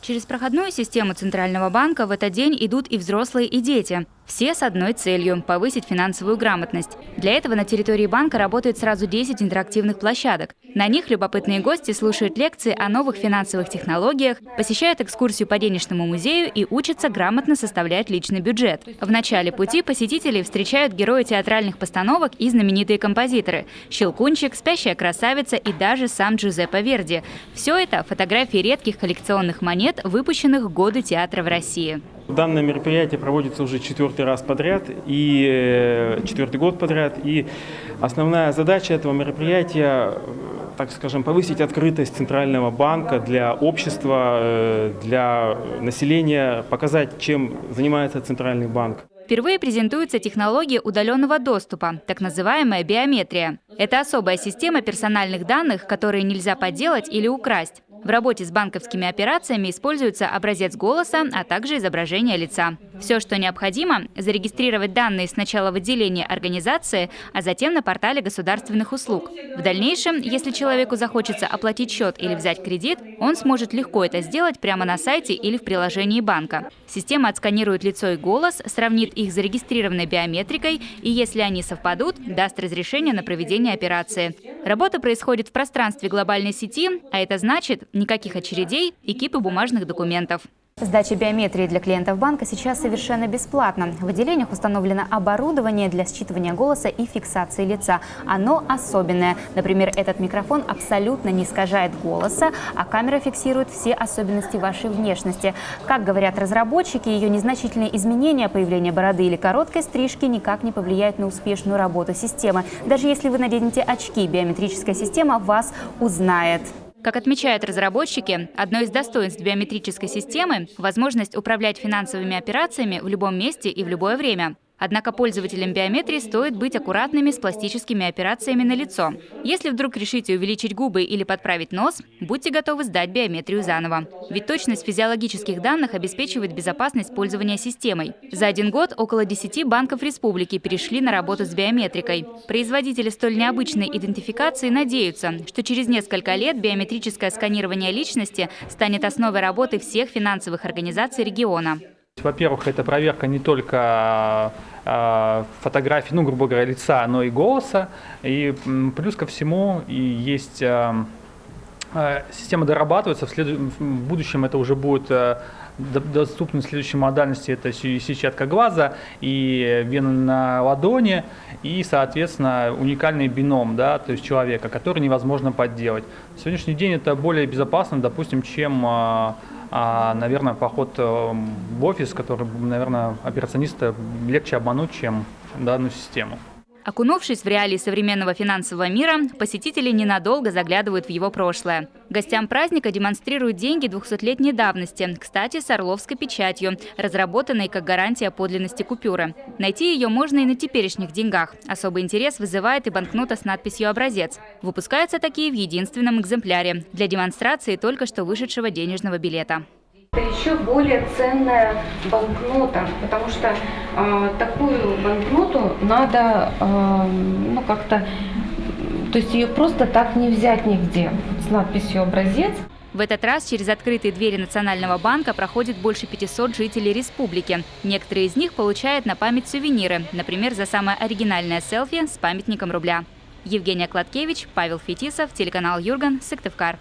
Через проходную систему Центрального банка в этот день идут и взрослые, и дети. Все с одной целью – повысить финансовую грамотность. Для этого на территории банка работает сразу 10 интерактивных площадок. На них любопытные гости слушают лекции о новых финансовых технологиях, посещают экскурсию по денежному музею и учатся грамотно составлять личный бюджет. В начале пути посетителей встречают герои театральных постановок и знаменитые композиторы – «Щелкунчик», «Спящая красавица» и даже сам Джузеппе Верди. Все это – фотографии редких коллекционных монет, выпущенных в годы театра в России. Данное мероприятие проводится уже четвертый год подряд. И основная задача этого мероприятия, так скажем, повысить открытость Центрального банка для общества, для населения, показать, чем занимается Центральный банк. Впервые презентуется технология удаленного доступа, так называемая биометрия. Это особая система персональных данных, которые нельзя подделать или украсть. В работе с банковскими операциями используется образец голоса, а также изображение лица. Все, что необходимо – зарегистрировать данные сначала в отделении организации, а затем на портале государственных услуг. В дальнейшем, если человеку захочется оплатить счет или взять кредит, он сможет легко это сделать прямо на сайте или в приложении банка. Система отсканирует лицо и голос, сравнит их с зарегистрированной биометрикой и, если они совпадут, даст разрешение на проведение операции. Работа происходит в пространстве глобальной сети, а это значит никаких очередей и кипы бумажных документов. Сдача биометрии для клиентов банка сейчас совершенно бесплатна. В отделениях установлено оборудование для считывания голоса и фиксации лица. Оно особенное. Например, этот микрофон абсолютно не искажает голоса, а камера фиксирует все особенности вашей внешности. Как говорят разработчики, ее незначительные изменения, появление бороды или короткой стрижки никак не повлияют на успешную работу системы. Даже если вы наденете очки, биометрическая система вас узнает. Как отмечают разработчики, одно из достоинств биометрической системы – возможность управлять финансовыми операциями в любом месте и в любое время. Однако пользователям биометрии стоит быть аккуратными с пластическими операциями на лицо. Если вдруг решите увеличить губы или подправить нос, будьте готовы сдать биометрию заново. Ведь точность физиологических данных обеспечивает безопасность пользования системой. За 1 год около 10 банков республики перешли на работу с биометрикой. Производители столь необычной идентификации надеются, что через несколько лет биометрическое сканирование личности станет основой работы всех финансовых организаций региона. Во-первых, это проверка не только фотографий, грубо говоря, лица, но и голоса. И плюс ко всему есть система дорабатывается. В будущем это уже будет доступны следующие модальности. Это сетчатка глаза и вена на ладони, и, соответственно, уникальный бином, то есть человека, который невозможно подделать. На сегодняшний день это более безопасно, допустим, чем наверное, поход в офис, который, наверное, операциониста легче обмануть, чем данную систему. Окунувшись в реалии современного финансового мира, посетители ненадолго заглядывают в его прошлое. Гостям праздника демонстрируют деньги 200-летней давности, кстати, с орловской печатью, разработанной как гарантия подлинности купюры. Найти ее можно и на теперешних деньгах. Особый интерес вызывает и банкнота с надписью «Образец». Выпускаются такие в единственном экземпляре для демонстрации только что вышедшего денежного билета. Это еще более ценная банкнота, потому что такую банкноту надо как-то, то есть ее просто так не взять нигде с надписью «Образец». В этот раз через открытые двери Национального банка проходит больше 500 жителей республики. Некоторые из них получают на память сувениры, например, за самое оригинальное селфи с памятником рубля. Евгения Кладкевич, Павел Фетисов, телеканал Юрган, Сыктывкар.